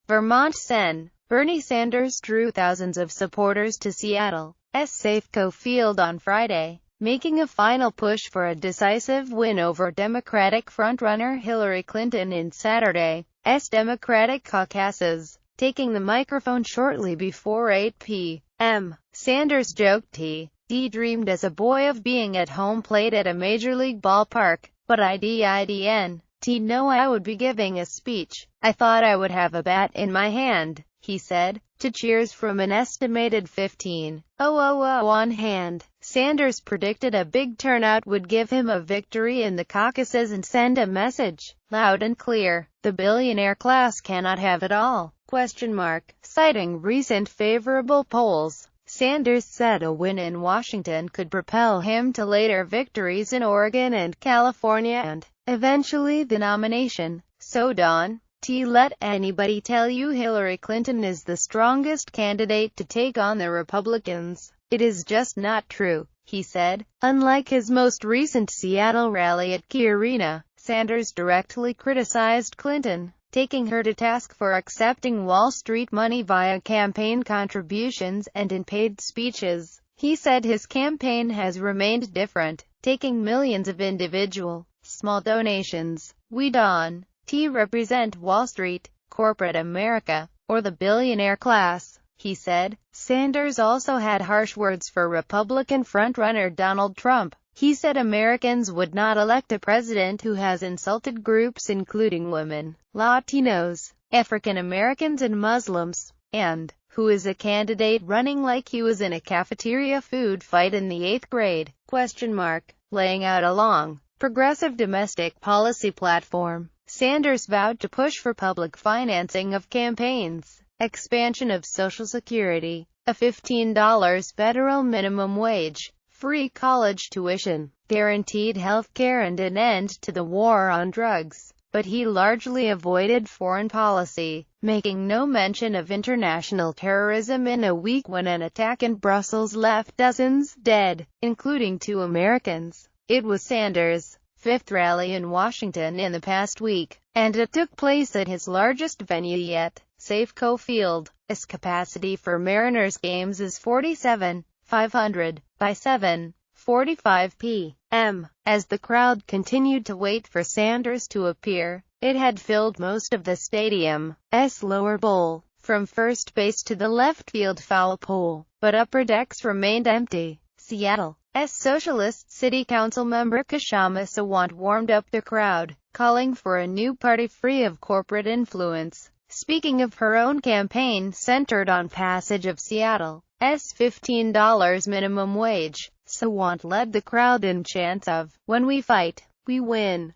Vermont Sen. Bernie Sanders drew thousands of supporters to Seattle's Safeco Field on Friday, making a final push for a decisive win over Democratic frontrunner Hillary Clinton in Saturday's Democratic caucuses. Taking the microphone shortly before 8 p.m., Sanders joked he dreamed as a boy of being at home plate at a major league ballpark, but I didn't know I would be giving a speech. I thought I would have a bat in my hand, he said, to cheers from an estimated 15,000 on hand. Sanders predicted a big turnout would give him a victory in the caucuses and send a message, loud and clear: the billionaire class cannot have it all? Citing recent favorable polls, Sanders said a win in Washington could propel him to later victories in Oregon and California and, eventually, the nomination. So don't let anybody tell you Hillary Clinton is the strongest candidate to take on the Republicans. It is just not true, he said. Unlike his most recent Seattle rally at Key Arena, Sanders directly criticized Clinton, taking her to task for accepting Wall Street money via campaign contributions and in paid speeches. He said his campaign has remained different, taking millions of individual, small donations. We don't represent Wall Street, corporate America, or the billionaire class, he said. Sanders also had harsh words for Republican frontrunner Donald Trump. He said Americans would not elect a president who has insulted groups including women, Latinos, African Americans and Muslims, and who is a candidate running like he was in a cafeteria food fight in the 8th grade, laying out a long, progressive domestic policy platform. Sanders vowed to push for public financing of campaigns, expansion of Social Security, a $15 federal minimum wage, free college tuition, guaranteed health care and an end to the war on drugs. But he largely avoided foreign policy, making no mention of international terrorism in a week when an attack in Brussels left dozens dead, including 2 Americans. It was Sanders' 5th rally in Washington in the past week, and it took place at his largest venue yet, Safeco Field. Its capacity for Mariners games is 47,500 by 7:45 p.m. As the crowd continued to wait for Sanders to appear, it had filled most of the stadium's lower bowl, from first base to the left field foul pole, but upper decks remained empty. Seattle's Socialist City Council member Kshama Sawant warmed up the crowd, calling for a new party free of corporate influence. Speaking of her own campaign centered on passage of Seattle's $15 minimum wage, Sawant led the crowd in chants of, "When we fight, we win?"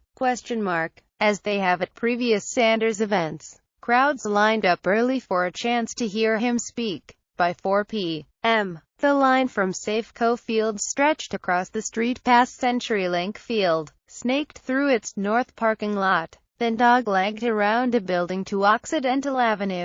As they have at previous Sanders events, crowds lined up early for a chance to hear him speak. By 4 p.m., the line from Safeco Field stretched across the street past CenturyLink Field, snaked through its north parking lot, then dog-legged around a building to Occidental Avenue.